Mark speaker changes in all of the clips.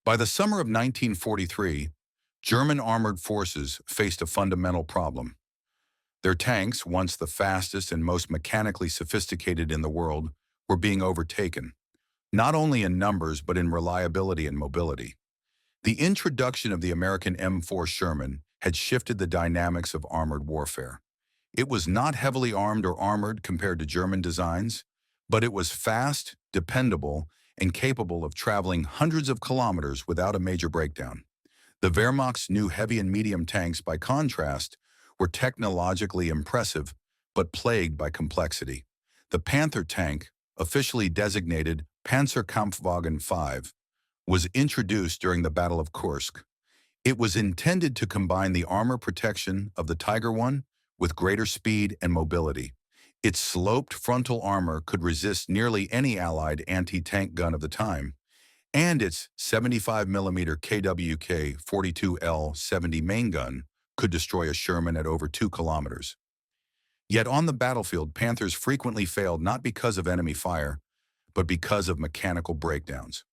Speaker 1: By the summer of 1943, German armored forces faced a fundamental problem. Their tanks, once the fastest and most mechanically sophisticated in the world, were being overtaken, not only in numbers but in reliability and mobility. The introduction of the American M4 Sherman had shifted the dynamics of armored warfare. It was not heavily armed or armored compared to German designs, but it was fast, dependable, and capable of traveling hundreds of kilometers without a major breakdown. The Wehrmacht's new heavy and medium tanks, by contrast, were technologically impressive but plagued by complexity. The Panther tank, officially designated Panzerkampfwagen 5, was introduced during the Battle of Kursk. It was intended to combine the armor protection of the Tiger One with greater speed and mobility. Its sloped frontal armor could resist nearly any Allied anti-tank gun of the time, and its 75mm KWK-42L-70 main gun could destroy a Sherman at over 2 kilometers. Yet on the battlefield, Panthers frequently failed not because of enemy fire, but because of mechanical breakdowns.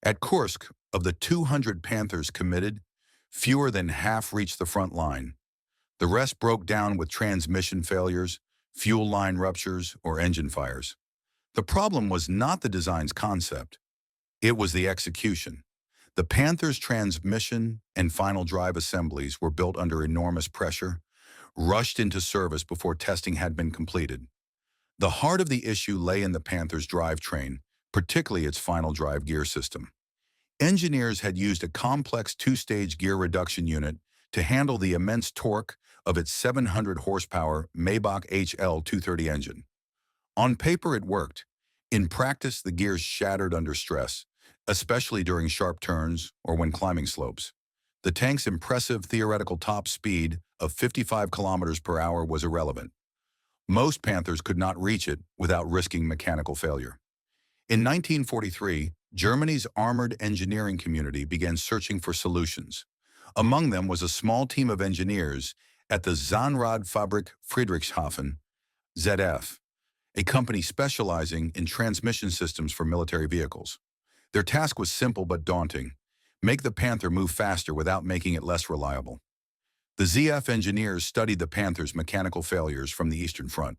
Speaker 1: At Kursk, of the 200 Panthers committed, fewer than half reached the front line. The rest broke down with transmission failures, fuel line ruptures, or engine fires. The problem was not the design's concept. It was the execution. The Panther's transmission and final drive assemblies were built under enormous pressure, rushed into service before testing had been completed. The heart of the issue lay in the Panther's drivetrain, particularly its final drive gear system. Engineers had used a complex two-stage gear reduction unit to handle the immense torque of its 700 horsepower Maybach HL230 engine. On paper, it worked. In practice, the gears shattered under stress, especially during sharp turns or when climbing slopes. The tank's impressive theoretical top speed of 55 kilometers per hour was irrelevant. Most Panthers could not reach it without risking mechanical failure. In 1943, Germany's armored engineering community began searching for solutions. Among them was a small team of engineers at the Zahnradfabrik Friedrichshafen, ZF, a company specializing in transmission systems for military vehicles. Their task was simple but daunting: make the Panther move faster without making it less reliable. The ZF engineers studied the Panther's mechanical failures from the Eastern Front.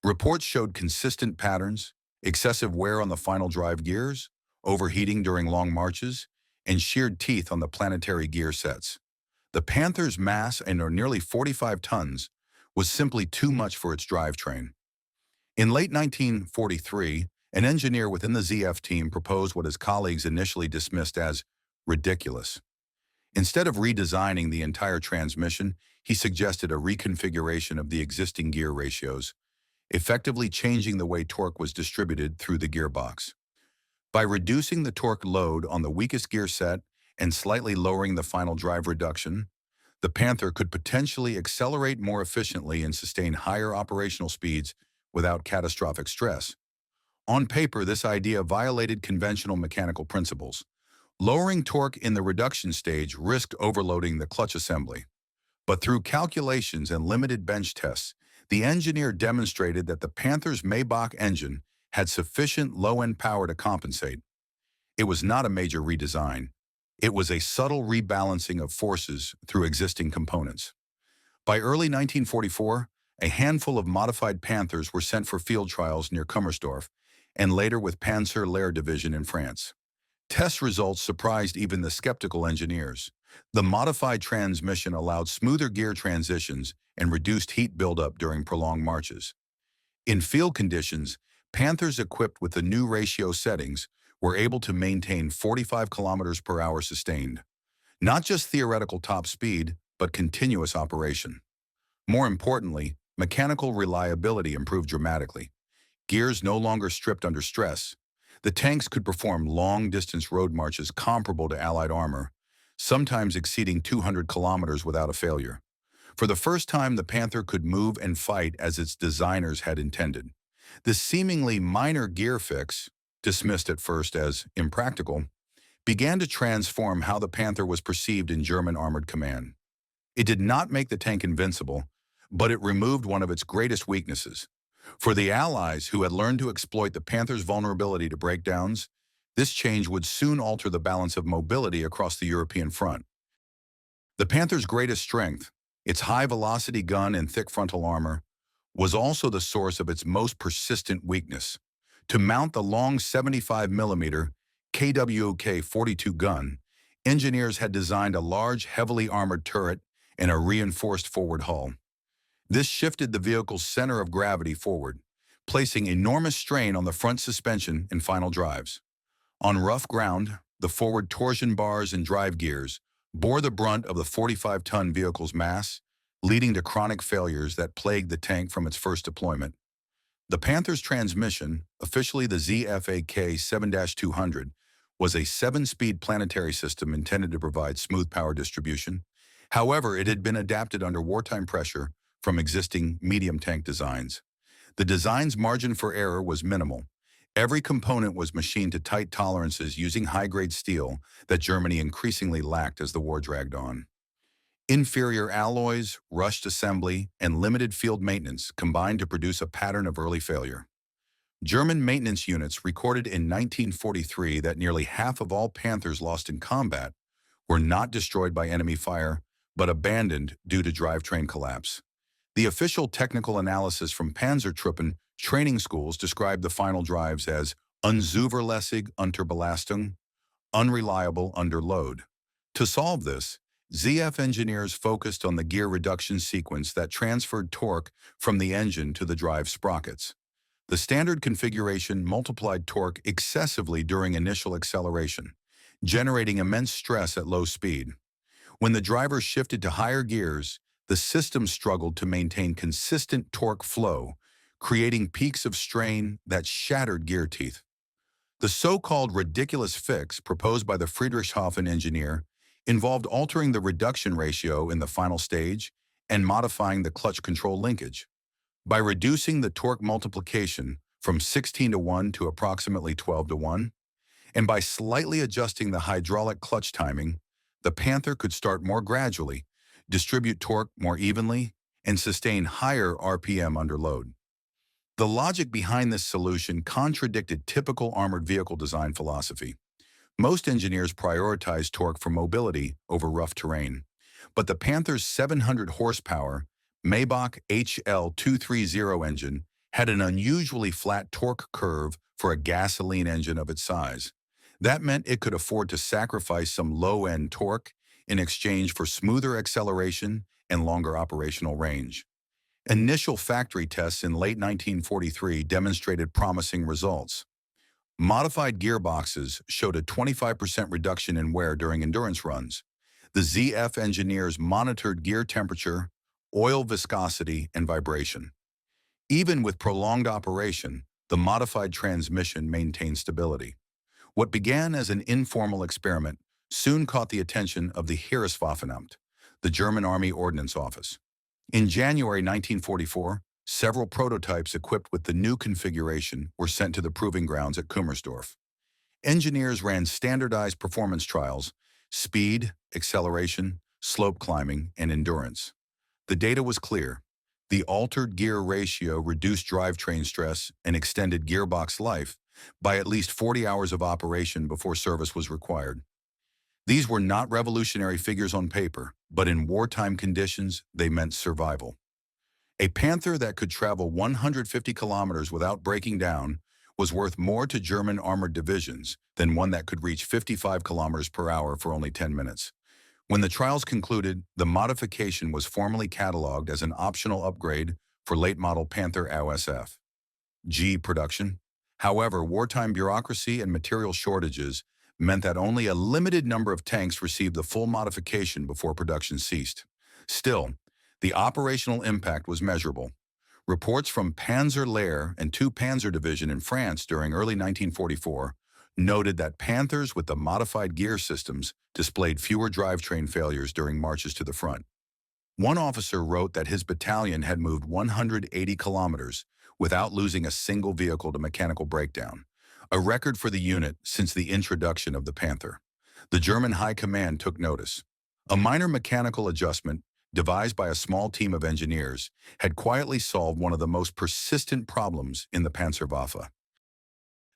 Speaker 1: Reports showed consistent patterns: excessive wear on the final drive gears, overheating during long marches, and sheared teeth on the planetary gear sets. The Panther's mass, and nearly 45 tons, was simply too much for its drivetrain. In late 1943, an engineer within the ZF team proposed what his colleagues initially dismissed as ridiculous. Instead of redesigning the entire transmission, he suggested a reconfiguration of the existing gear ratios, effectively changing the way torque was distributed through the gearbox. By reducing the torque load on the weakest gear set and slightly lowering the final drive reduction, the Panther could potentially accelerate more efficiently and sustain higher operational speeds without catastrophic stress. On paper, this idea violated conventional mechanical principles. Lowering torque in the reduction stage risked overloading the clutch assembly. But through calculations and limited bench tests, the engineer demonstrated that the Panther's Maybach engine had sufficient low-end power to compensate. It was not a major redesign. It was a subtle rebalancing of forces through existing components. By early 1944, a handful of modified Panthers were sent for field trials near Kummersdorf, and later with Panzer Lehr Division in France. Test results surprised even the skeptical engineers. The modified transmission allowed smoother gear transitions and reduced heat buildup during prolonged marches. In field conditions, Panthers equipped with the new ratio settings were able to maintain 45 kilometers per hour sustained. Not just theoretical top speed, but continuous operation. More importantly, mechanical reliability improved dramatically. Gears no longer stripped under stress. The tanks could perform long-distance road marches comparable to Allied armor, sometimes exceeding 200 kilometers without a failure. For the first time, the Panther could move and fight as its designers had intended. This seemingly minor gear fix, dismissed at first as impractical, began to transform how the Panther was perceived in German armored command. It did not make the tank invincible, but it removed one of its greatest weaknesses. For the Allies, who had learned to exploit the Panther's vulnerability to breakdowns, This change would soon alter the balance of mobility across the European front. The Panther's greatest strength, its high-velocity gun and thick frontal armor, was also the source of its most persistent weakness. To mount the long 75mm KWK-42 gun, engineers had designed a large, heavily armored turret and a reinforced forward hull. This shifted the vehicle's center of gravity forward, placing enormous strain on the front suspension and final drives. On rough ground, the forward torsion bars and drive gears bore the brunt of the 45-ton vehicle's mass, leading to chronic failures that plagued the tank from its first deployment. The Panther's transmission, officially the ZFAK 7-200, was a 7-speed planetary system intended to provide smooth power distribution. However, it had been adapted under wartime pressure from existing medium tank designs. The design's margin for error was minimal. Every component was machined to tight tolerances using high-grade steel that Germany increasingly lacked as the war dragged on. Inferior alloys, rushed assembly, and limited field maintenance combined to produce a pattern of early failure. German maintenance units recorded in 1943 that nearly half of all Panthers lost in combat were not destroyed by enemy fire, but abandoned due to drivetrain collapse. The official technical analysis from Panzertruppen training schools described the final drives as unzuverlässig unter Belastung, unreliable under load. To solve this, ZF engineers focused on the gear reduction sequence that transferred torque from the engine to the drive sprockets. The standard configuration multiplied torque excessively during initial acceleration, generating immense stress at low speed. When the driver shifted to higher gears, the system struggled to maintain consistent torque flow, creating peaks of strain that shattered gear teeth. The so-called ridiculous fix proposed by the Friedrichshafen engineer involved altering the reduction ratio in the final stage and modifying the clutch control linkage. By reducing the torque multiplication from 16:1 to approximately 12:1, and by slightly adjusting the hydraulic clutch timing, the Panther could start more gradually, distribute torque more evenly, and sustain higher RPM under load. The logic behind this solution contradicted typical armored vehicle design philosophy. Most engineers prioritize torque for mobility over rough terrain, but the Panther's 700 horsepower Maybach HL230 engine had an unusually flat torque curve for a gasoline engine of its size. That meant it could afford to sacrifice some low-end torque in exchange for smoother acceleration and longer operational range. Initial factory tests in late 1943 demonstrated promising results. Modified gearboxes showed a 25% reduction in wear during endurance runs. The ZF engineers monitored gear temperature, oil viscosity, and vibration. Even with prolonged operation, the modified transmission maintained stability. What began as an informal experiment soon caught the attention of the Heereswaffenamt, the German Army Ordnance Office. In January 1944, several prototypes equipped with the new configuration were sent to the proving grounds at Kummersdorf. Engineers ran standardized performance trials: speed, acceleration, slope climbing, and endurance. The data was clear. The altered gear ratio reduced drivetrain stress and extended gearbox life by at least 40 hours of operation before service was required. These were not revolutionary figures on paper, but in wartime conditions, they meant survival. A Panther that could travel 150 kilometers without breaking down was worth more to German armored divisions than one that could reach 55 kilometers per hour for only 10 minutes. When the trials concluded, the modification was formally cataloged as an optional upgrade for late-model Panther AOSF G production. However, wartime bureaucracy and material shortages meant that only a limited number of tanks received the full modification before production ceased. Still, the operational impact was measurable. Reports from Panzer Lehr and 2 Panzer Division in France during early 1944 noted that Panthers with the modified gear systems displayed fewer drivetrain failures during marches to the front. One officer wrote that his battalion had moved 180 kilometers without losing a single vehicle to mechanical breakdown, a record for the unit since the introduction of the Panther. The German High Command took notice. A minor mechanical adjustment, devised by a small team of engineers, had quietly solved one of the most persistent problems in the Panzerwaffe.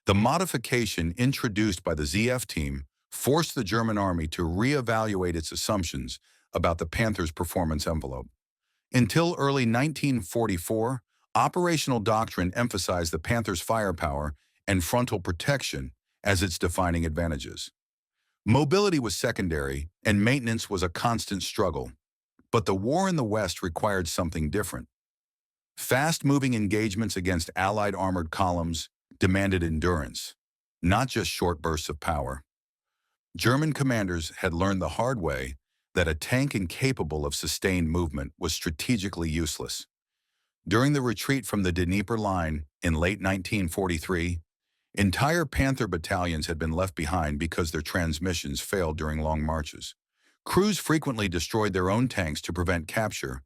Speaker 1: The modification introduced by the ZF team forced the German army to reevaluate its assumptions about the Panther's performance envelope. Until early 1944, operational doctrine emphasized the Panther's firepower and frontal protection as its defining advantages. Mobility was secondary, and maintenance was a constant struggle. But the war in the West required something different. Fast-moving engagements against Allied armored columns demanded endurance, not just short bursts of power. German commanders had learned the hard way that a tank incapable of sustained movement was strategically useless. During the retreat from the Dnieper line in late 1943, entire Panther battalions had been left behind because their transmissions failed during long marches. Crews frequently destroyed their own tanks to prevent capture,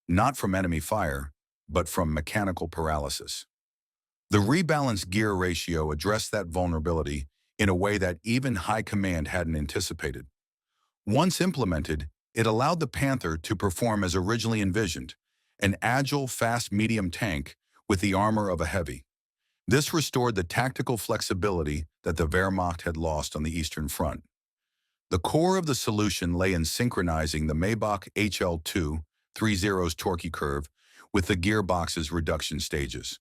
Speaker 1: not from enemy fire, but from mechanical paralysis. The rebalanced gear ratio addressed that vulnerability in a way that even high command hadn't anticipated. Once implemented, it allowed the Panther to perform as originally envisioned, an agile, fast medium tank with the armor of a heavy. This restored the tactical flexibility that the Wehrmacht had lost on the Eastern Front. The core of the solution lay in synchronizing the Maybach HL2 3.0's torque curve with the gearbox's reduction stages.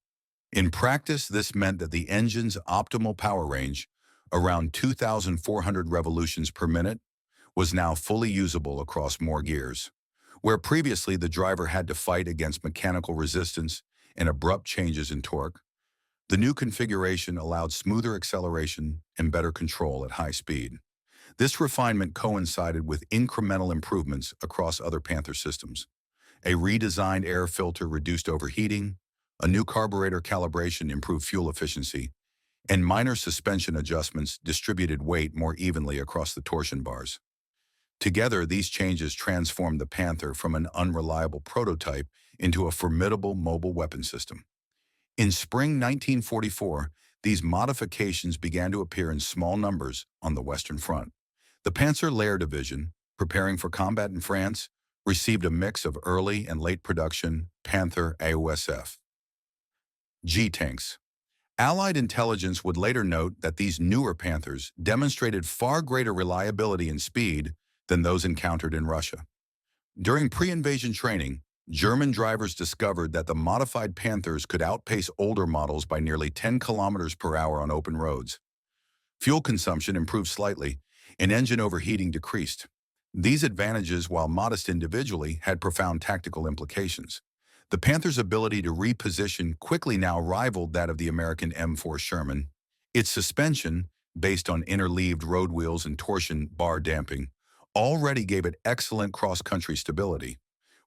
Speaker 1: In practice, this meant that the engine's optimal power range, around 2,400 revolutions per minute, was now fully usable across more gears. Where previously the driver had to fight against mechanical resistance and abrupt changes in torque, the new configuration allowed smoother acceleration and better control at high speed. This refinement coincided with incremental improvements across other Panther systems. A redesigned air filter reduced overheating, a new carburetor calibration improved fuel efficiency, and minor suspension adjustments distributed weight more evenly across the torsion bars. Together, these changes transformed the Panther from an unreliable prototype into a formidable mobile weapon system. In spring 1944, these modifications began to appear in small numbers on the Western Front. The Panzer Lehr Division, preparing for combat in France, received a mix of early and late production Panther AOSF G tanks. Allied intelligence would later note that these newer Panthers demonstrated far greater reliability and speed than those encountered in Russia. During pre-invasion training, German drivers discovered that the modified Panthers could outpace older models by nearly 10 kilometers per hour on open roads. Fuel consumption improved slightly, and engine overheating decreased. These advantages, while modest individually, had profound tactical implications. The Panther's ability to reposition quickly now rivaled that of the American M4 Sherman. Its suspension, based on interleaved road wheels and torsion bar damping, already gave it excellent cross-country stability.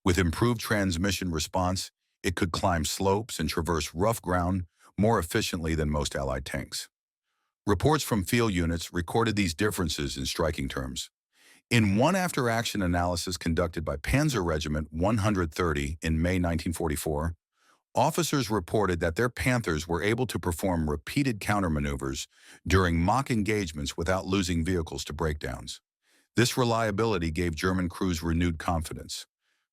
Speaker 1: With improved transmission response, it could climb slopes and traverse rough ground more efficiently than most Allied tanks. Reports from field units recorded these differences in striking terms. In one after-action analysis conducted by Panzer Regiment 130 in May 1944, officers reported that their Panthers were able to perform repeated countermaneuvers during mock engagements without losing vehicles to breakdowns. This reliability gave German crews renewed confidence.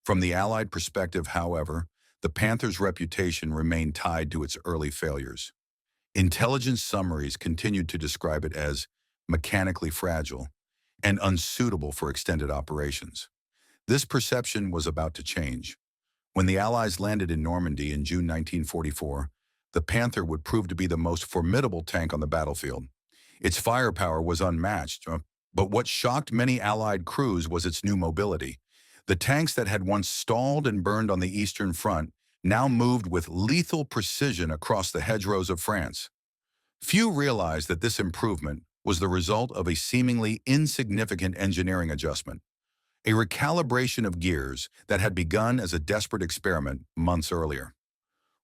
Speaker 1: From the Allied perspective, however, the Panther's reputation remained tied to its early failures. Intelligence summaries continued to describe it as mechanically fragile and unsuitable for extended operations. This perception was about to change. When the Allies landed in Normandy in June 1944, the Panther would prove to be the most formidable tank on the battlefield. Its firepower was unmatched, but what shocked many Allied crews was its new mobility. The tanks that had once stalled and burned on the Eastern Front now moved with lethal precision across the hedgerows of France. Few realized that this improvement was the result of a seemingly insignificant engineering adjustment, a recalibration of gears that had begun as a desperate experiment months earlier.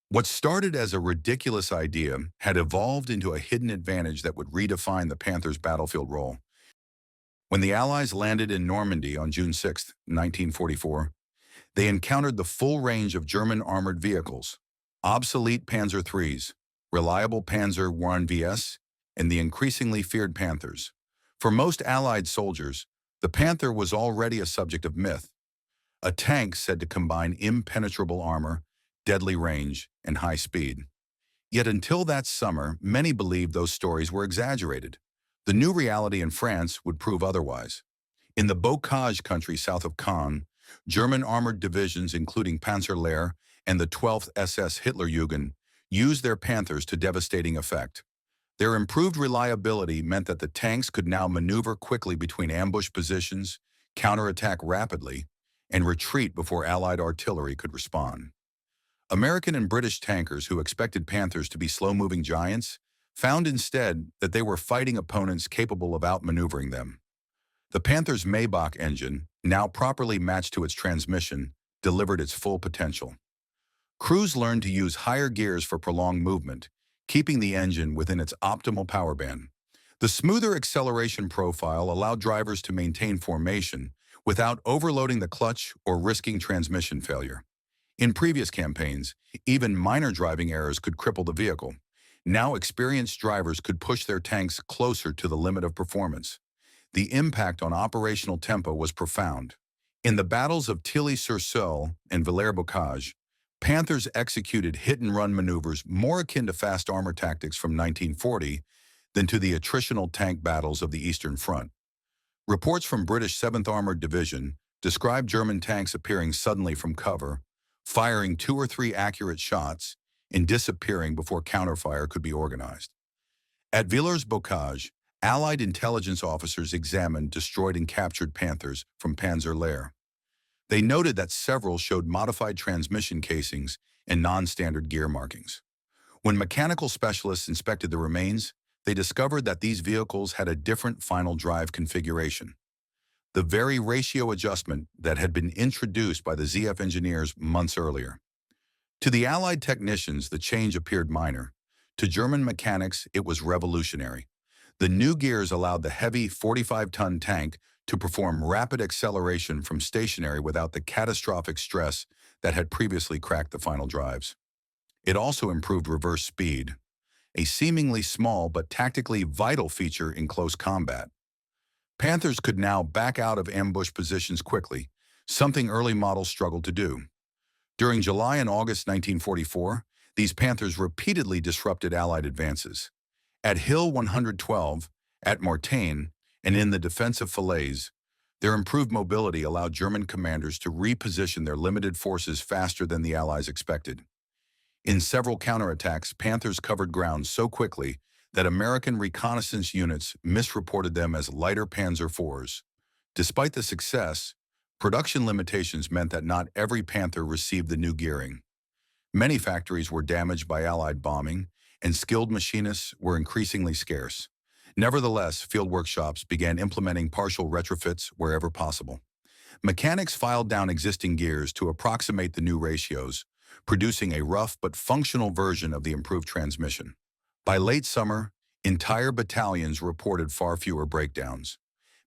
Speaker 1: What started as a ridiculous idea had evolved into a hidden advantage that would redefine the Panther's battlefield role. When the Allies landed in Normandy on June 6, 1944, they encountered the full range of German armored vehicles, obsolete Panzer IIIs, reliable Panzer I VS, and the increasingly feared Panthers. For most Allied soldiers, the Panther was already a subject of myth, a tank said to combine impenetrable armor, deadly range, and high speed. Yet until that summer, many believed those stories were exaggerated. The new reality in France would prove otherwise. In the Bocage country south of Caen, German armored divisions including Panzer and the 12th SS Hitlerjugend used their Panthers to devastating effect. Their improved reliability meant that the tanks could now maneuver quickly between ambush positions, counterattack rapidly, and retreat before Allied artillery could respond. American and British tankers who expected Panthers to be slow-moving giants found instead that they were fighting opponents capable of outmaneuvering them. The Panther's Maybach engine, now properly matched to its transmission, delivered its full potential. Crews learned to use higher gears for prolonged movement, keeping the engine within its optimal power band. The smoother acceleration profile allowed drivers to maintain formation without overloading the clutch or risking transmission failure. In previous campaigns, even minor driving errors could cripple the vehicle. Now experienced drivers could push their tanks closer to the limit of performance. The impact on operational tempo was profound. In the battles of Tilly-sur-Seulles and Villers-Bocage, Panthers executed hit-and-run maneuvers more akin to fast armor tactics from 1940 than to the attritional tank battles of the Eastern Front. Reports from British 7th Armored Division described German tanks appearing suddenly from cover, firing 2 or 3 accurate shots, and disappearing before counterfire could be organized. At Villers-Bocage, Allied intelligence officers examined destroyed and captured Panthers from Panzer Lehr. They noted that several showed modified transmission casings and non-standard gear markings. When mechanical specialists inspected the remains, they discovered that these vehicles had a different final drive configuration. The very ratio adjustment that had been introduced by the ZF engineers months earlier. To the Allied technicians, the change appeared minor. To German mechanics, it was revolutionary. The new gears allowed the heavy 45-ton tank to perform rapid acceleration from stationary without the catastrophic stress that had previously cracked the final drives. It also improved reverse speed, a seemingly small but tactically vital feature in close combat. Panthers could now back out of ambush positions quickly, something early models struggled to do. During July and August 1944, these Panthers repeatedly disrupted Allied advances. At Hill 112, at Mortagne, and in the defensive Falaise, their improved mobility allowed German commanders to reposition their limited forces faster than the Allies expected. In several counterattacks, Panthers covered ground so quickly that American reconnaissance units misreported them as lighter Panzer IVs. Despite the success, production limitations meant that not every Panther received the new gearing. Many factories were damaged by Allied bombing, and skilled machinists were increasingly scarce. Nevertheless, field workshops began implementing partial retrofits wherever possible. Mechanics filed down existing gears to approximate the new ratios, producing a rough but functional version of the improved transmission. By late summer, entire battalions reported far fewer breakdowns.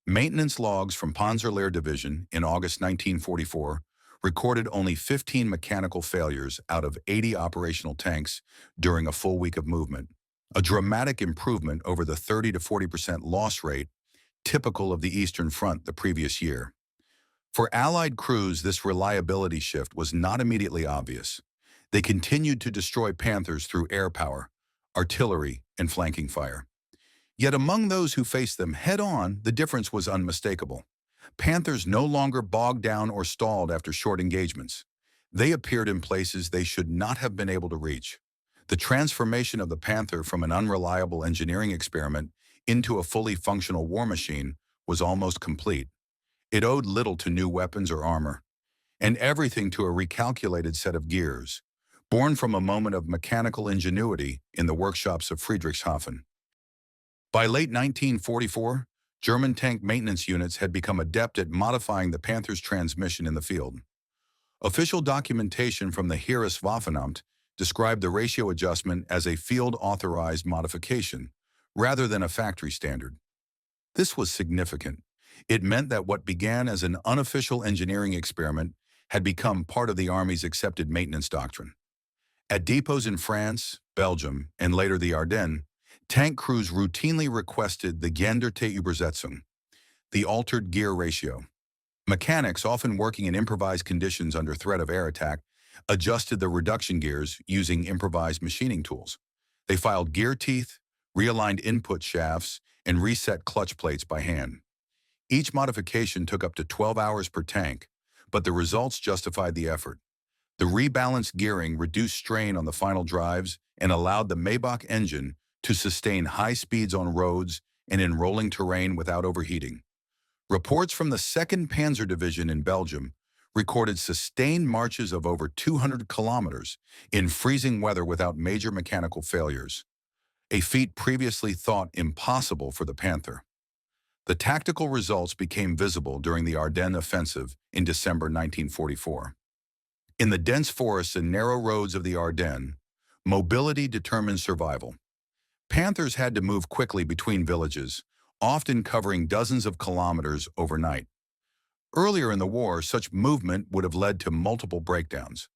Speaker 1: Maintenance logs from Panzer Lehr Division in August 1944 recorded only 15 mechanical failures out of 80 operational tanks during a full week of movement, a dramatic improvement over the 30 to 40% loss rate typical of the Eastern Front the previous year. For Allied crews, this reliability shift was not immediately obvious. They continued to destroy Panthers through air power, artillery, and flanking fire. Yet among those who faced them head-on, the difference was unmistakable. Panthers no longer bogged down or stalled after short engagements. They appeared in places they should not have been able to reach. The transformation of the Panther from an unreliable engineering experiment into a fully functional war machine was almost complete. It owed little to new weapons or armor, and everything to a recalculated set of gears, born from a moment of mechanical ingenuity in the workshops of Friedrichshafen. By late 1944, German tank maintenance units had become adept at modifying the Panther's transmission in the field. Official documentation from the Heereswaffenamt described the ratio adjustment as a field-authorized modification, rather than a factory standard. This was significant. It meant that what began as an unofficial engineering experiment had become part of the Army's accepted maintenance doctrine. At depots in France, Belgium, and later the Ardennes, tank crews routinely requested the geänderte Übersetzung, the altered gear ratio. Mechanics, often working in improvised conditions under threat of air attack, adjusted the reduction gears using improvised machining tools. They filed gear teeth, realigned input shafts, and reset clutch plates by hand. Each modification took up to 12 hours per tank, but the results justified the effort. The rebalanced gearing reduced strain on the final drives and allowed the Maybach engine to sustain high speeds on roads and in rolling terrain without overheating. Reports from the 2nd Panzer Division in Belgium recorded sustained marches of over 200 kilometers in freezing weather without major mechanical failures, a feat previously thought impossible for the Panther. The tactical results became visible during the Ardennes offensive in December 1944. In the dense forests and narrow roads of the Ardennes, mobility determined survival. Panthers had to move quickly between villages, often covering dozens of kilometers overnight. Earlier in the war, such movement would have led to multiple breakdowns.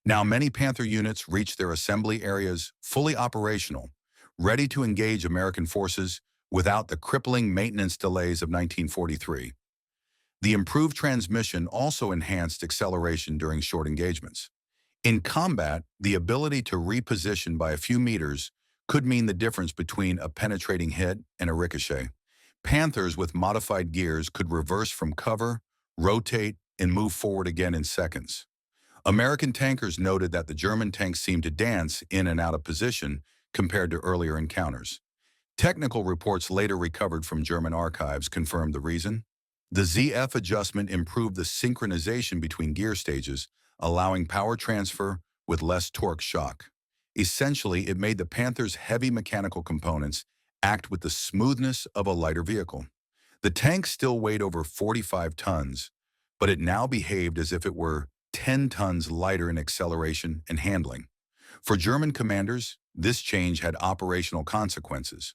Speaker 1: Now many Panther units reached their assembly areas fully operational, ready to engage American forces without the crippling maintenance delays of 1943. The improved transmission also enhanced acceleration during short engagements. In combat, the ability to reposition by a few meters could mean the difference between a penetrating hit and a ricochet. Panthers with modified gears could reverse from cover, rotate, and move forward again in seconds. American tankers noted that the German tanks seemed to dance in and out of position compared to earlier encounters. Technical reports later recovered from German archives confirmed the reason. The ZF adjustment improved the synchronization between gear stages, allowing power transfer with less torque shock. Essentially, it made the Panther's heavy mechanical components act with the smoothness of a lighter vehicle. The tank still weighed over 45 tons, but it now behaved as if it were 10 tons lighter in acceleration and handling. For German commanders, this change had operational consequences.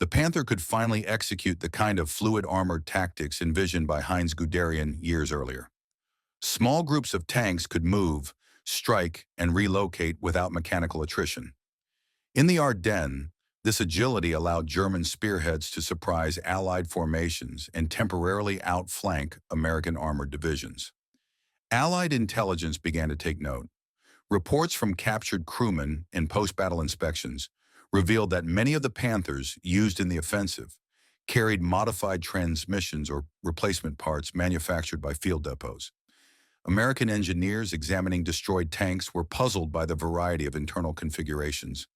Speaker 1: The Panther could finally execute the kind of fluid armored tactics envisioned by Heinz Guderian years earlier. Small groups of tanks could move, strike, and relocate without mechanical attrition. In the Ardennes, this agility allowed German spearheads to surprise Allied formations and temporarily outflank American armored divisions. Allied intelligence began to take note. Reports from captured crewmen and post-battle inspections revealed that many of the Panthers used in the offensive carried modified transmissions or replacement parts manufactured by field depots. American engineers examining destroyed tanks were puzzled by the variety of internal configurations.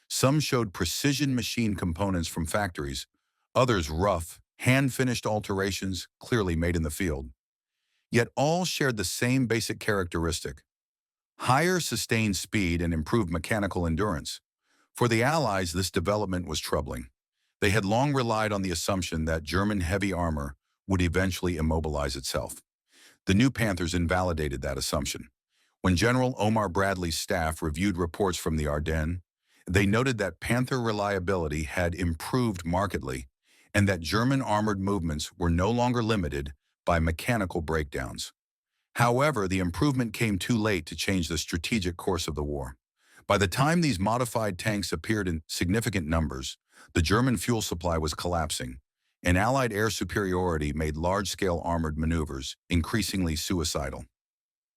Speaker 1: Some showed precision machine components from factories, others rough, hand-finished alterations clearly made in the field. Yet all shared the same basic characteristic: higher sustained speed and improved mechanical endurance. For the Allies, this development was troubling. They had long relied on the assumption that German heavy armor would eventually immobilize itself. The new Panthers invalidated that assumption. When General Omar Bradley's staff reviewed reports from the Ardennes, they noted that Panther reliability had improved markedly and that German armored movements were no longer limited by mechanical breakdowns. However, the improvement came too late to change the strategic course of the war. By the time these modified tanks appeared in significant numbers, the German fuel supply was collapsing, and Allied air superiority made large-scale armored maneuvers increasingly suicidal.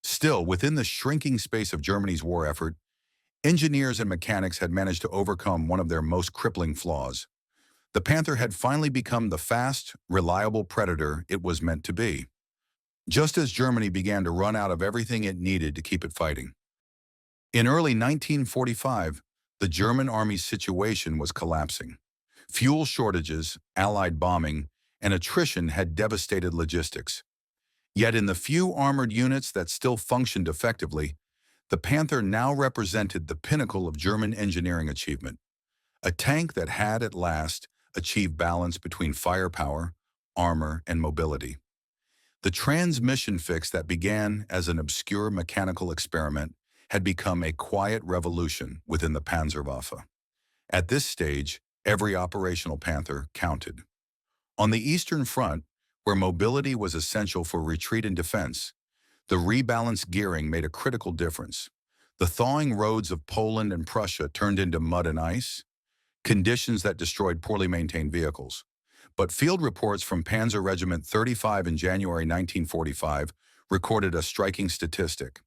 Speaker 1: Still, within the shrinking space of Germany's war effort, engineers and mechanics had managed to overcome one of their most crippling flaws. The Panther had finally become the fast, reliable predator it was meant to be, just as Germany began to run out of everything it needed to keep it fighting. In early 1945, the German army's situation was collapsing. Fuel shortages, Allied bombing, and attrition had devastated logistics. Yet in the few armored units that still functioned effectively, the Panther now represented the pinnacle of German engineering achievement. A tank that had, at last, achieved balance between firepower, armor, and mobility. The transmission fix that began as an obscure mechanical experiment had become a quiet revolution within the Panzerwaffe. At this stage, every operational Panther counted. On the Eastern Front, where mobility was essential for retreat and defense, the rebalanced gearing made a critical difference. The thawing roads of Poland and Prussia turned into mud and ice, conditions that destroyed poorly maintained vehicles. But field reports from Panzer Regiment 35 in January 1945 recorded a striking statistic.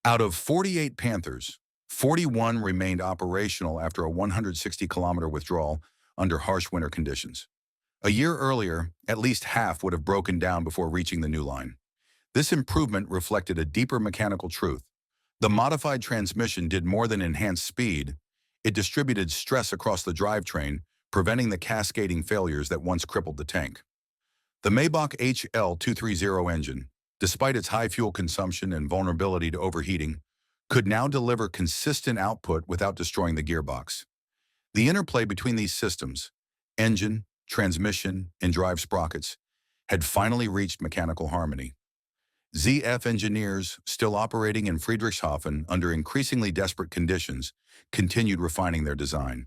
Speaker 1: Out of 48 Panthers, 41 remained operational after a 160-kilometer withdrawal under harsh winter conditions. A year earlier, at least half would have broken down before reaching the new line. This improvement reflected a deeper mechanical truth. The modified transmission did more than enhance speed. It distributed stress across the drivetrain, preventing the cascading failures that once crippled the tank. The Maybach HL230 engine, despite its high fuel consumption and vulnerability to overheating, could now deliver consistent output without destroying the gearbox. The interplay between these systems, engine, transmission, and drive sprockets, had finally reached mechanical harmony. ZF engineers, still operating in Friedrichshafen under increasingly desperate conditions, continued refining their design.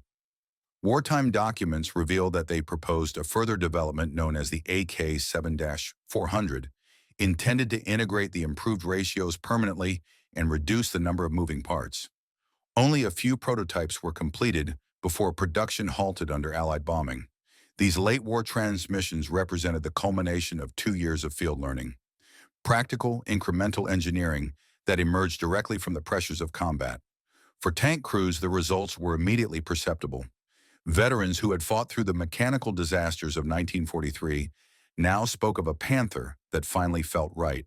Speaker 1: Wartime documents reveal that they proposed a further development known as the AK-7-400, intended to integrate the improved ratios permanently and reduce the number of moving parts. Only a few prototypes were completed before production halted under Allied bombing. These late-war transmissions represented the culmination of 2 years of field learning. Practical, incremental engineering that emerged directly from the pressures of combat. For tank crews, the results were immediately perceptible. Veterans who had fought through the mechanical disasters of 1943 now spoke of a Panther that finally felt right.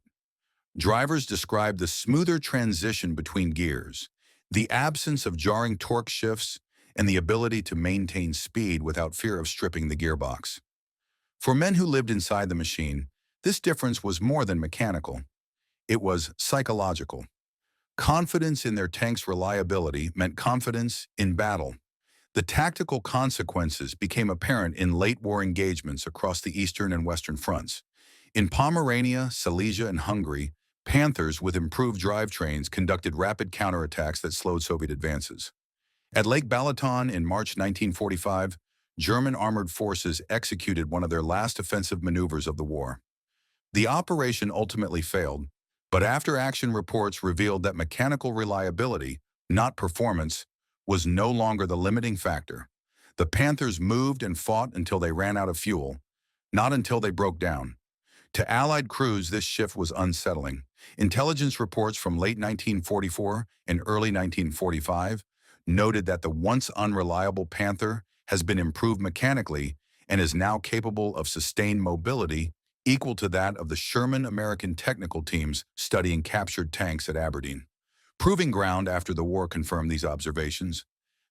Speaker 1: Drivers described the smoother transition between gears, the absence of jarring torque shifts, and the ability to maintain speed without fear of stripping the gearbox. For men who lived inside the machine, this difference was more than mechanical. It was psychological. Confidence in their tank's reliability meant confidence in battle. The tactical consequences became apparent in late-war engagements across the eastern and western fronts. In Pomerania, Silesia, and Hungary, Panthers with improved drivetrains conducted rapid counterattacks that slowed Soviet advances. At Lake Balaton in March 1945, German armored forces executed one of their last offensive maneuvers of the war. The operation ultimately failed, but after-action reports revealed that mechanical reliability, not performance, was no longer the limiting factor. The Panthers moved and fought until they ran out of fuel, not until they broke down. To Allied crews, this shift was unsettling. Intelligence reports from late 1944 and early 1945 noted that the once unreliable Panther has been improved mechanically and is now capable of sustained mobility equal to that of the Sherman American technical teams studying captured tanks at Aberdeen. Proving ground after the war confirmed these observations.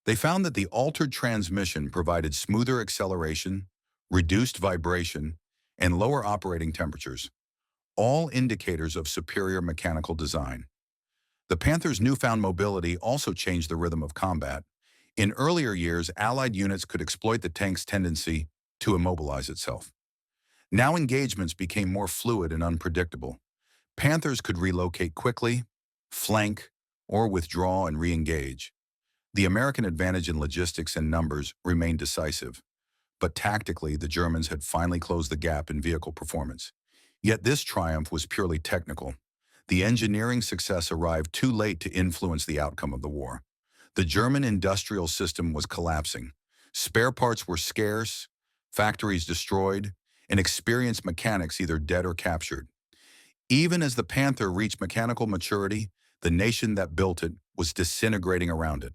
Speaker 1: They found that the altered transmission provided smoother acceleration, reduced vibration, and lower operating temperatures, all indicators of superior mechanical design. The Panther's newfound mobility also changed the rhythm of combat. In earlier years, Allied units could exploit the tank's tendency to immobilize itself. Now engagements became more fluid and unpredictable. Panthers could relocate quickly, flank, or withdraw and re-engage. The American advantage in logistics and numbers remained decisive, but tactically the Germans had finally closed the gap in vehicle performance. Yet this triumph was purely technical. The engineering success arrived too late to influence the outcome of the war. The German industrial system was collapsing. Spare parts were scarce, factories destroyed, and experienced mechanics either dead or captured. Even as the Panther reached mechanical maturity, the nation that built it was disintegrating around it.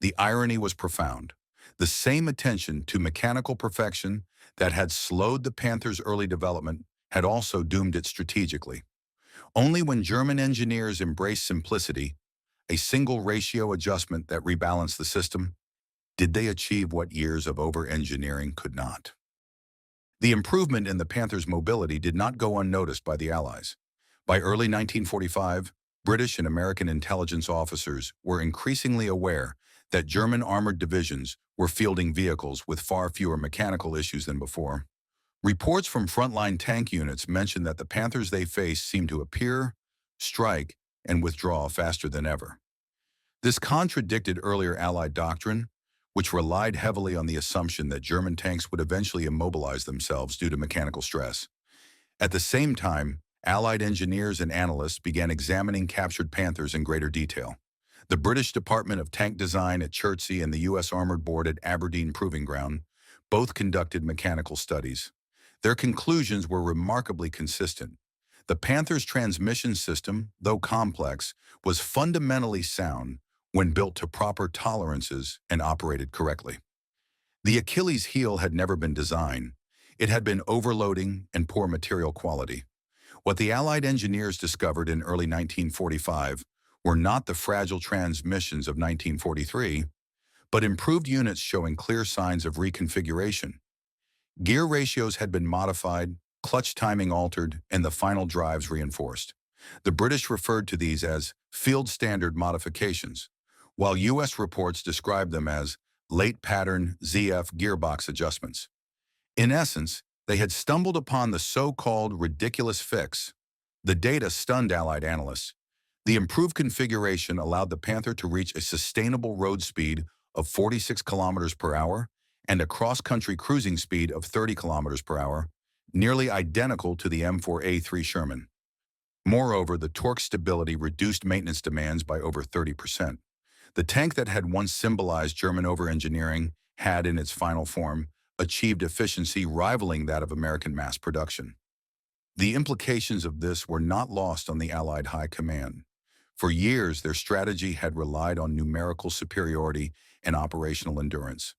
Speaker 1: The irony was profound. The same attention to mechanical perfection that had slowed the Panther's early development had also doomed it strategically. Only when German engineers embraced simplicity, a single ratio adjustment that rebalanced the system, did they achieve what years of over-engineering could not. The improvement in the Panther's mobility did not go unnoticed by the Allies. By early 1945, British and American intelligence officers were increasingly aware that German armored divisions were fielding vehicles with far fewer mechanical issues than before. Reports from frontline tank units mentioned that the Panthers they faced seemed to appear, strike, and withdraw faster than ever. This contradicted earlier Allied doctrine, which relied heavily on the assumption that German tanks would eventually immobilize themselves due to mechanical stress. At the same time, Allied engineers and analysts began examining captured Panthers in greater detail. The British Department of Tank Design at Chertsey and the U.S. Armored Board at Aberdeen Proving Ground both conducted mechanical studies. Their conclusions were remarkably consistent. The Panther's transmission system, though complex, was fundamentally sound when built to proper tolerances and operated correctly. The Achilles heel had never been design. It had been overloading and poor material quality. What the Allied engineers discovered in early 1945 were not the fragile transmissions of 1943, but improved units showing clear signs of reconfiguration. Gear ratios had been modified, clutch timing altered, and the final drives reinforced. The British referred to these as field standard modifications, while U.S. reports described them as late pattern ZF gearbox adjustments. In essence, they had stumbled upon the so-called ridiculous fix. The data stunned Allied analysts. The improved configuration allowed the Panther to reach a sustainable road speed of 46 kilometers per hour and a cross-country cruising speed of 30 kilometers per hour, nearly identical to the M4A3 Sherman. Moreover, the torque stability reduced maintenance demands by over 30%. The tank that had once symbolized German over-engineering had, in its final form, achieved efficiency rivaling that of American mass production. The implications of this were not lost on the Allied High Command. For years, their strategy had relied on numerical superiority and operational endurance.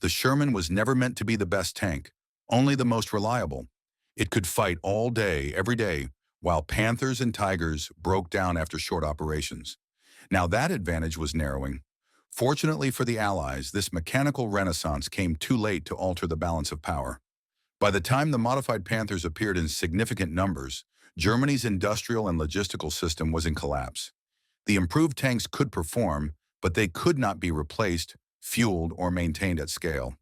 Speaker 1: The Sherman was never meant to be the best tank, only the most reliable. It could fight all day, every day, while Panthers and Tigers broke down after short operations. Now that advantage was narrowing. Fortunately for the Allies, this mechanical renaissance came too late to alter the balance of power. By the time the modified Panthers appeared in significant numbers, Germany's industrial and logistical system was in collapse. The improved tanks could perform, but they could not be replaced, fueled, or maintained at scale.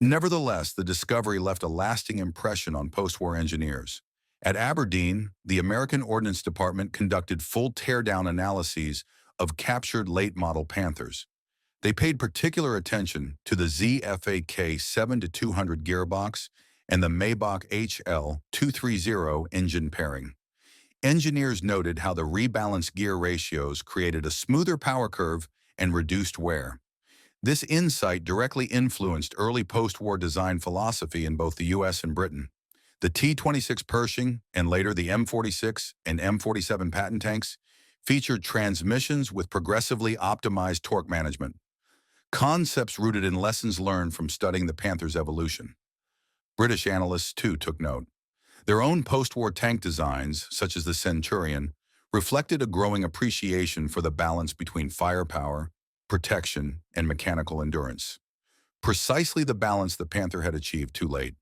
Speaker 1: Nevertheless, the discovery left a lasting impression on post-war engineers. At Aberdeen, the American Ordnance Department conducted full teardown analyses of captured late-model Panthers. They paid particular attention to the ZFAK 7-200 gearbox and the Maybach HL 230 engine pairing. Engineers noted how the rebalanced gear ratios created a smoother power curve and reduced wear. This insight directly influenced early post-war design philosophy in both the U.S. and Britain. The T-26 Pershing, and later the M46 and M47 Patton tanks, featured transmissions with progressively optimized torque management, concepts rooted in lessons learned from studying the Panther's evolution. British analysts, too, took note. Their own post-war tank designs, such as the Centurion, reflected a growing appreciation for the balance between firepower, protection, and mechanical endurance. Precisely the balance the Panther had achieved too late.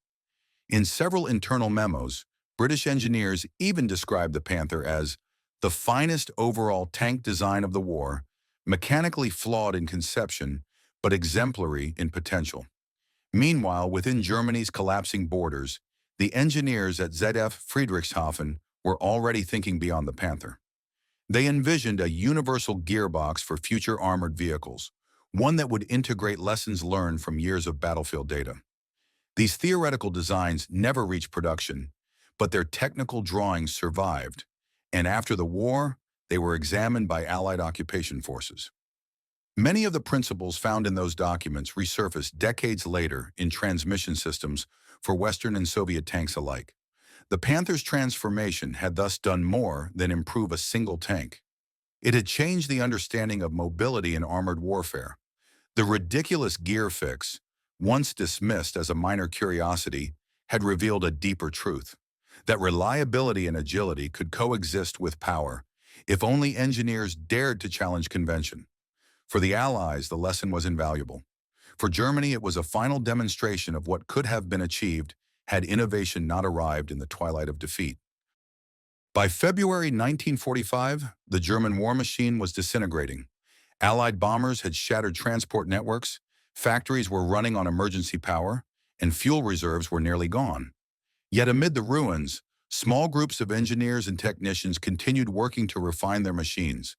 Speaker 1: In several internal memos, British engineers even described the Panther as the finest overall tank design of the war, mechanically flawed in conception, but exemplary in potential. Meanwhile, within Germany's collapsing borders, the engineers at ZF Friedrichshafen were already thinking beyond the Panther. They envisioned a universal gearbox for future armored vehicles, one that would integrate lessons learned from years of battlefield data. These theoretical designs never reached production, but their technical drawings survived, and after the war, they were examined by Allied occupation forces. Many of the principles found in those documents resurfaced decades later in transmission systems for Western and Soviet tanks alike. The Panther's transformation had thus done more than improve a single tank. It had changed the understanding of mobility in armored warfare. The ridiculous gear fix, once dismissed as a minor curiosity, had revealed a deeper truth, that reliability and agility could coexist with power, if only engineers dared to challenge convention. For the Allies, the lesson was invaluable. For Germany, it was a final demonstration of what could have been achieved had innovation not arrived in the twilight of defeat. By February 1945, the German war machine was disintegrating. Allied bombers had shattered transport networks, factories were running on emergency power, and fuel reserves were nearly gone. Yet amid the ruins, small groups of engineers and technicians continued working to refine their machines.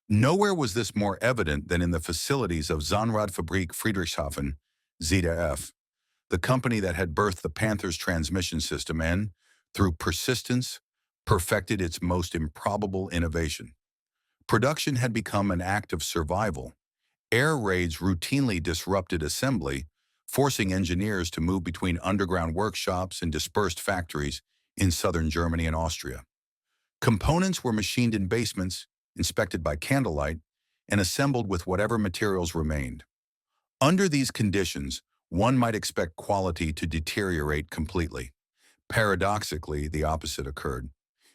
Speaker 1: Nowhere was this more evident than in the facilities of Zahnradfabrik Friedrichshafen, ZF, the company that had birthed the Panther's transmission system and, through persistence, perfected its most improbable innovation. Production had become an act of survival. Air raids routinely disrupted assembly, forcing engineers to move between underground workshops and dispersed factories in southern Germany and Austria. Components were machined in basements, inspected by candlelight, and assembled with whatever materials remained. Under these conditions, one might expect quality to deteriorate completely. Paradoxically, the opposite occurred.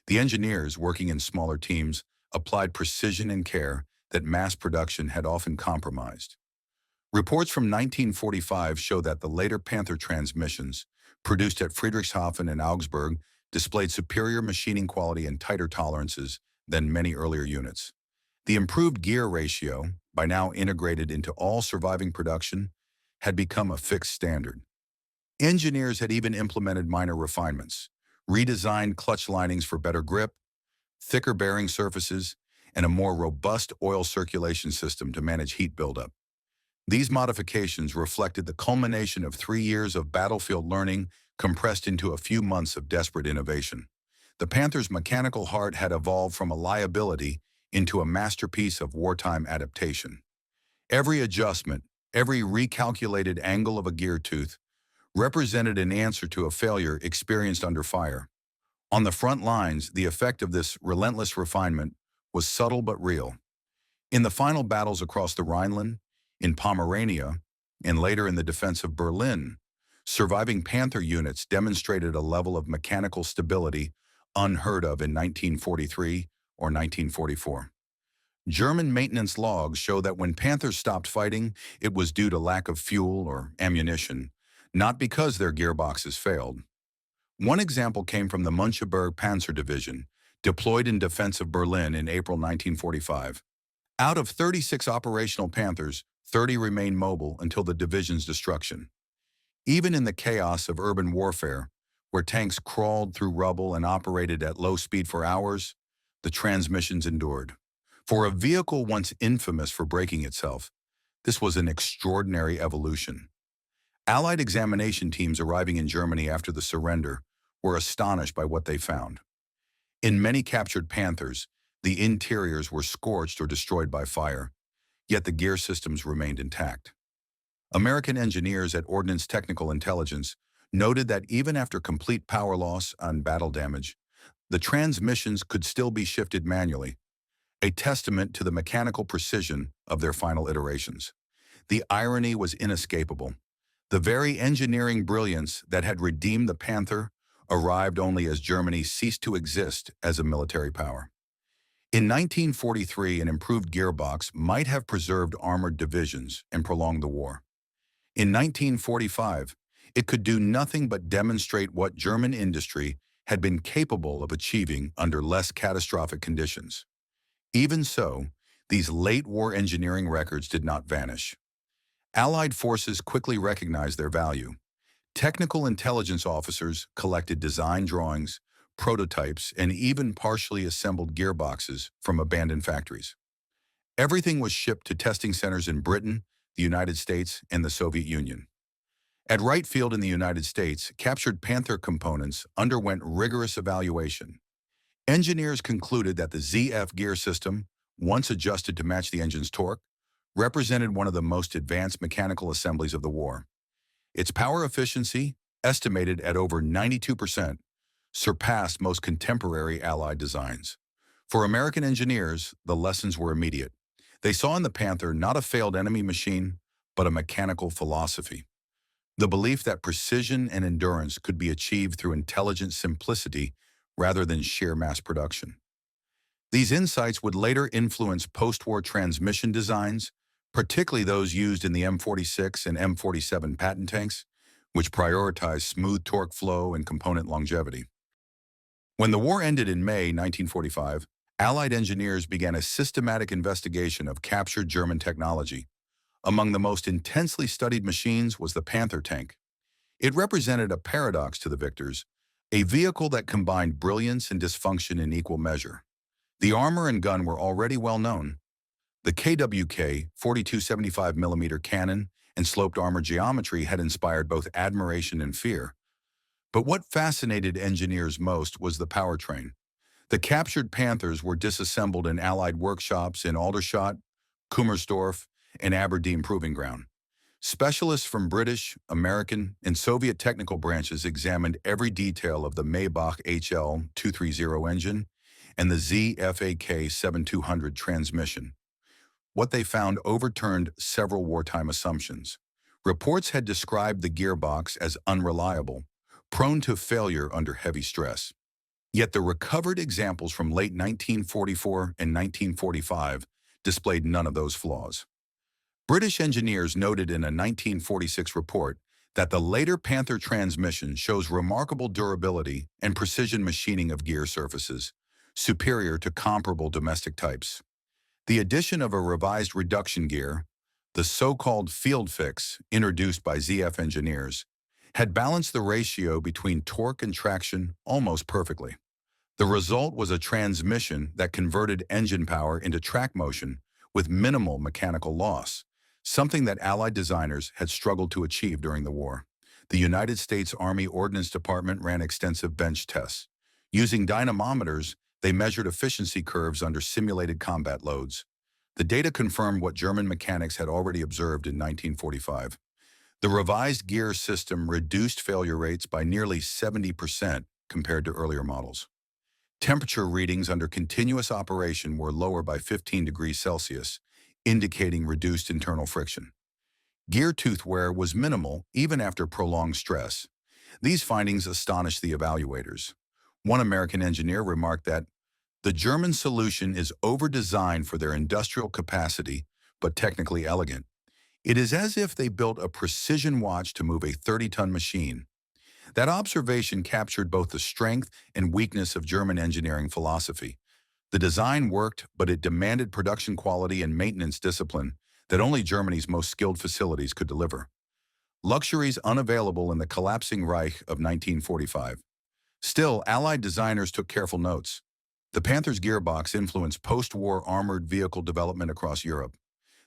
Speaker 1: The engineers, working in smaller teams, applied precision and care that mass production had often compromised. Reports from 1945 show that the later Panther transmissions, produced at Friedrichshafen and Augsburg, displayed superior machining quality and tighter tolerances than many earlier units. The improved gear ratio, by now integrated into all surviving production, had become a fixed standard. Engineers had even implemented minor refinements, redesigned clutch linings for better grip, thicker bearing surfaces, and a more robust oil circulation system to manage heat buildup. These modifications reflected the culmination of 3 years of battlefield learning compressed into a few months of desperate innovation. The Panther's mechanical heart had evolved from a liability into a masterpiece of wartime adaptation. Every adjustment, every recalculated angle of a gear tooth, represented an answer to a failure experienced under fire. On the front lines, the effect of this relentless refinement was subtle but real. In the final battles across the Rhineland, in Pomerania, and later in the defense of Berlin, surviving Panther units demonstrated a level of mechanical stability unheard of in 1943 or 1944. German maintenance logs show that when Panthers stopped fighting, it was due to lack of fuel or ammunition, not because their gearboxes failed. One example came from the Müncheberg Panzer Division, deployed in defense of Berlin in April 1945. Out of 36 operational Panthers, 30 remained mobile until the division's destruction. Even in the chaos of urban warfare, where tanks crawled through rubble and operated at low speed for hours, the transmissions endured. For a vehicle once infamous for breaking itself, this was an extraordinary evolution. Allied examination teams arriving in Germany after the surrender were astonished by what they found. In many captured Panthers, the interiors were scorched or destroyed by fire, yet the gear systems remained intact. American engineers at Ordnance Technical Intelligence noted that even after complete power loss and battle damage, the transmissions could still be shifted manually, a testament to the mechanical precision of their final iterations. The irony was inescapable. The very engineering brilliance that had redeemed the Panther arrived only as Germany ceased to exist as a military power. In 1943, an improved gearbox might have preserved armored divisions and prolonged the war. In 1945, it could do nothing but demonstrate what German industry had been capable of achieving under less catastrophic conditions. Even so, these late-war engineering records did not vanish. Allied forces quickly recognized their value. Technical intelligence officers collected design drawings, prototypes, and even partially assembled gearboxes from abandoned factories. Everything was shipped to testing centers in Britain, the United States, and the Soviet Union. At Wright Field in the United States, captured Panther components underwent rigorous evaluation. Engineers concluded that the ZF gear system, once adjusted to match the engine's torque, represented one of the most advanced mechanical assemblies of the war. Its power efficiency, estimated at over 92%, surpassed most contemporary Allied designs. For American engineers, the lessons were immediate. They saw in the Panther not a failed enemy machine, but a mechanical philosophy. The belief that precision and endurance could be achieved through intelligent simplicity rather than sheer mass production. These insights would later influence post-war transmission designs, particularly those used in the M46 and M47 Patton tanks, which prioritized smooth torque flow and component longevity. When the war ended in May 1945, Allied engineers began a systematic investigation of captured German technology. Among the most intensely studied machines was the Panther tank. It represented a paradox to the victors, a vehicle that combined brilliance and dysfunction in equal measure. The armor and gun were already well known. The KWK 42-75mm cannon and sloped armor geometry had inspired both admiration and fear. But what fascinated engineers most was the powertrain. The captured Panthers were disassembled in Allied workshops in Aldershot, Kummersdorf, and Aberdeen Proving Ground. Specialists from British, American, and Soviet technical branches examined every detail of the Maybach HL230 engine and the ZFAK 7200 transmission. What they found overturned several wartime assumptions. Reports had described the gearbox as unreliable, prone to failure under heavy stress. Yet the recovered examples from late 1944 and 1945 displayed none of those flaws. British engineers noted in a 1946 report that the later Panther transmission shows remarkable durability and precision machining of gear surfaces, superior to comparable domestic types. The addition of a revised reduction gear, the so-called field fix introduced by ZF engineers, had balanced the ratio between torque and traction almost perfectly. The result was a transmission that converted engine power into track motion with minimal mechanical loss, something that Allied designers had struggled to achieve during the war. The United States Army Ordnance Department ran extensive bench tests. Using dynamometers, they measured efficiency curves under simulated combat loads. The data confirmed what German mechanics had already observed in 1945. The revised gear system reduced failure rates by nearly 70% compared to earlier models. Temperature readings under continuous operation were lower by 15 degrees Celsius, indicating reduced internal friction. Gear tooth wear was minimal even after prolonged stress. These findings astonished the evaluators. One American engineer remarked that the German solution is over-designed for their industrial capacity, but technically elegant. It is as if they built a precision watch to move a 30-ton machine. That observation captured both the strength and weakness of German engineering philosophy. The design worked, but it demanded production quality and maintenance discipline that only Germany's most skilled facilities could deliver. Luxuries unavailable in the collapsing Reich of 1945. Still, Allied designers took careful notes. The Panther's gearbox influenced post-war armored vehicle development across Europe.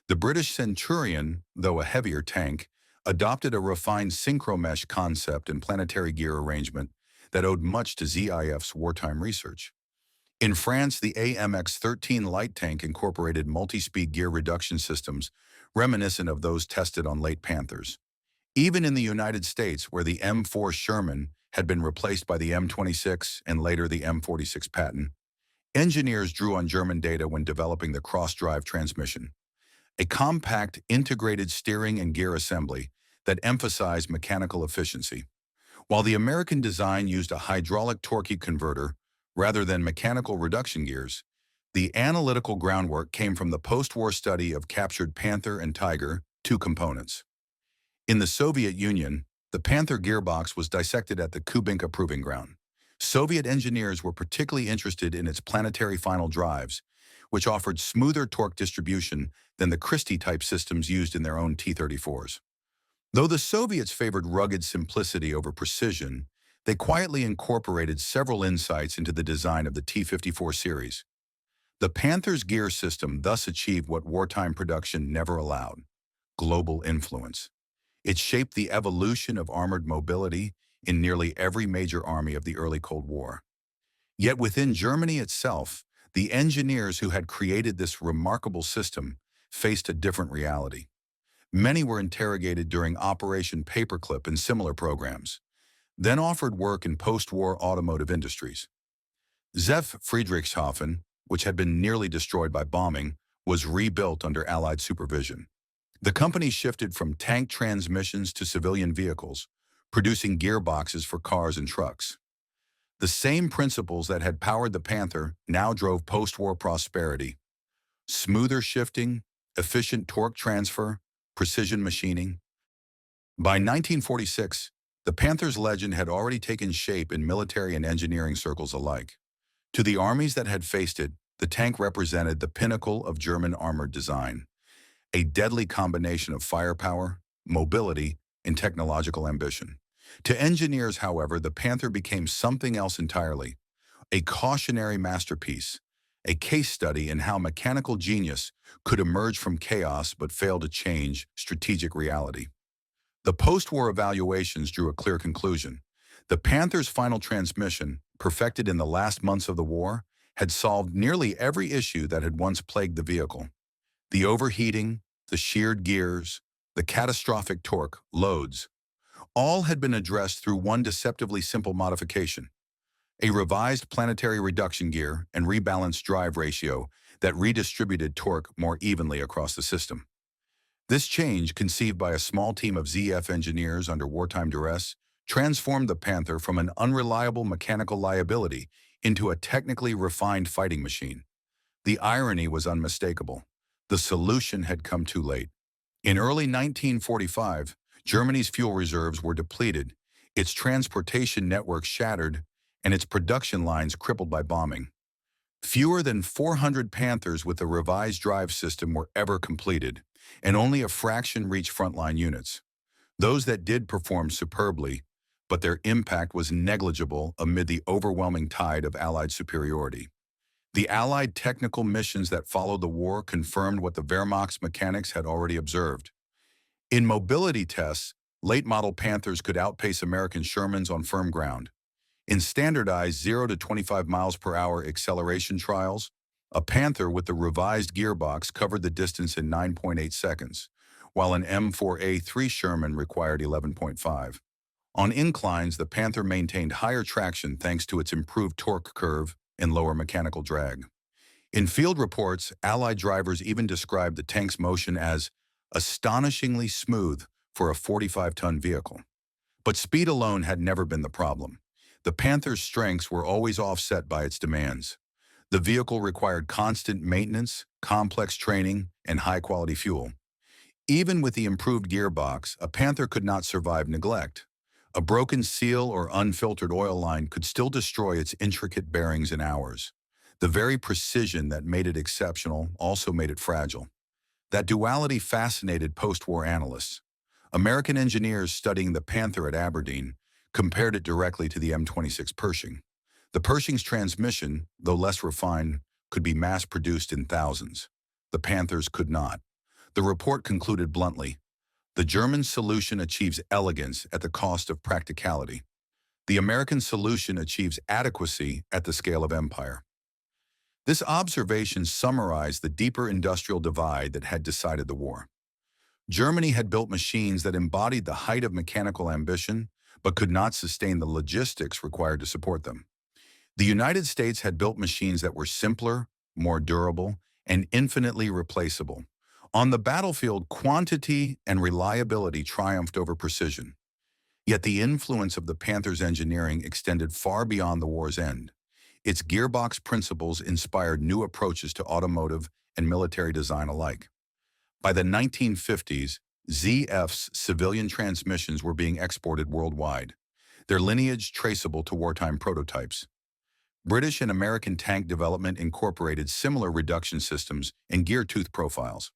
Speaker 1: The British Centurion, though a heavier tank, adopted a refined synchromesh concept and planetary gear arrangement that owed much to ZIF's wartime research. In France, the AMX-13 light tank incorporated multi-speed gear reduction systems reminiscent of those tested on late Panthers. Even in the United States, where the M4 Sherman had been replaced by the M26 and later the M46 Patton, engineers drew on German data when developing the cross-drive transmission, a compact, integrated steering and gear assembly that emphasized mechanical efficiency. While the American design used a hydraulic torque converter rather than mechanical reduction gears, the analytical groundwork came from the post-war study of captured Panther and Tiger, two components. In the Soviet Union, the Panther gearbox was dissected at the Kubinka Proving Ground. Soviet engineers were particularly interested in its planetary final drives, which offered smoother torque distribution than the Christie-type systems used in their own T-34s. Though the Soviets favored rugged simplicity over precision, they quietly incorporated several insights into the design of the T-54 series. The Panther's gear system thus achieved what wartime production never allowed: global influence. It shaped the evolution of armored mobility in nearly every major army of the early Cold War. Yet within Germany itself, the engineers who had created this remarkable system faced a different reality. Many were interrogated during Operation Paperclip and similar programs, then offered work in post-war automotive industries. ZF Friedrichshafen, which had been nearly destroyed by bombing, was rebuilt under Allied supervision. The company shifted from tank transmissions to civilian vehicles, producing gearboxes for cars and trucks. The same principles that had powered the Panther now drove post-war prosperity: smoother shifting, efficient torque transfer, precision machining. By 1946, the Panther's legend had already taken shape in military and engineering circles alike. To the armies that had faced it, the tank represented the pinnacle of German armored design, a deadly combination of firepower, mobility, and technological ambition. To engineers, however, the Panther became something else entirely: a cautionary masterpiece, a case study in how mechanical genius could emerge from chaos but fail to change strategic reality. The post-war evaluations drew a clear conclusion. The Panther's final transmission, perfected in the last months of the war, had solved nearly every issue that had once plagued the vehicle. The overheating, the sheared gears, the catastrophic torque loads, all had been addressed through one deceptively simple modification: a revised planetary reduction gear and rebalanced drive ratio that redistributed torque more evenly across the system. This change, conceived by a small team of ZF engineers under wartime duress, transformed the Panther from an unreliable mechanical liability into a technically refined fighting machine. The irony was unmistakable. The solution had come too late. In early 1945, Germany's fuel reserves were depleted, its transportation network shattered, and its production lines crippled by bombing. Fewer than 400 Panthers with a revised drive system were ever completed, and only a fraction reached frontline units. Those that did performed superbly, but their impact was negligible amid the overwhelming tide of Allied superiority. The Allied technical missions that followed the war confirmed what the Wehrmacht's mechanics had already observed. In mobility tests, late-model Panthers could outpace American Shermans on firm ground. In standardized 0 to 25 miles per hour acceleration trials, a Panther with the revised gearbox covered the distance in 9.8 seconds, while an M4A3 Sherman required 11.5. On inclines, the Panther maintained higher traction thanks to its improved torque curve and lower mechanical drag. In field reports, Allied drivers even described the tank's motion as astonishingly smooth for a 45-ton vehicle. But speed alone had never been the problem. The Panther's strengths were always offset by its demands. The vehicle required constant maintenance, complex training, and high-quality fuel. Even with the improved gearbox, a Panther could not survive neglect. A broken seal or unfiltered oil line could still destroy its intricate bearings in hours. The very precision that made it exceptional also made it fragile. That duality fascinated post-war analysts. American engineers studying the Panther at Aberdeen compared it directly to the M26 Pershing. The Pershing's transmission, though less refined, could be mass-produced in thousands. The Panther's could not. The report concluded bluntly, the German solution achieves elegance at the cost of practicality. The American solution achieves adequacy at the scale of empire. This observation summarized the deeper industrial divide that had decided the war. Germany had built machines that embodied the height of mechanical ambition, but could not sustain the logistics required to support them. The United States had built machines that were simpler, more durable, and infinitely replaceable. On the battlefield, quantity and reliability triumphed over precision. Yet the influence of the Panther's engineering extended far beyond the war's end. Its gearbox principles inspired new approaches to automotive and military design alike. By the 1950s, ZF's civilian transmissions were being exported worldwide, their lineage traceable to wartime prototypes. British and American tank development incorporated similar reduction systems and gear tooth profiles.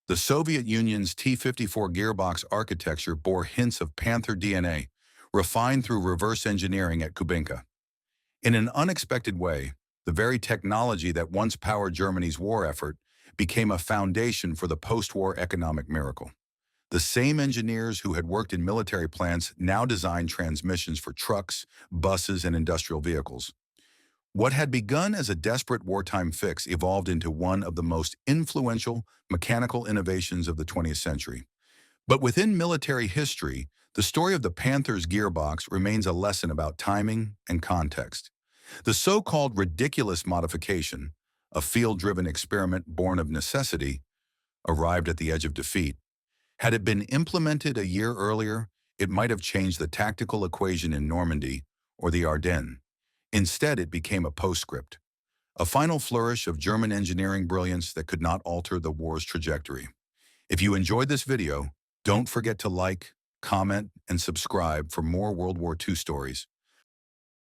Speaker 1: The Soviet Union's T-54 gearbox architecture bore hints of Panther DNA, refined through reverse engineering at Kubinka. In an unexpected way, the very technology that once powered Germany's war effort became a foundation for the post-war economic miracle. The same engineers who had worked in military plants now designed transmissions for trucks, buses, and industrial vehicles. What had begun as a desperate wartime fix evolved into one of the most influential mechanical innovations of the 20th century. But within military history, the story of the Panther's gearbox remains a lesson about timing and context. The so-called ridiculous modification, a field-driven experiment born of necessity, arrived at the edge of defeat. Had it been implemented a year earlier, it might have changed the tactical equation in Normandy or the Ardennes. Instead, it became a postscript, a final flourish of German engineering brilliance that could not alter the war's trajectory. If you enjoyed this video, don't forget to like, comment, and subscribe for more World War II stories.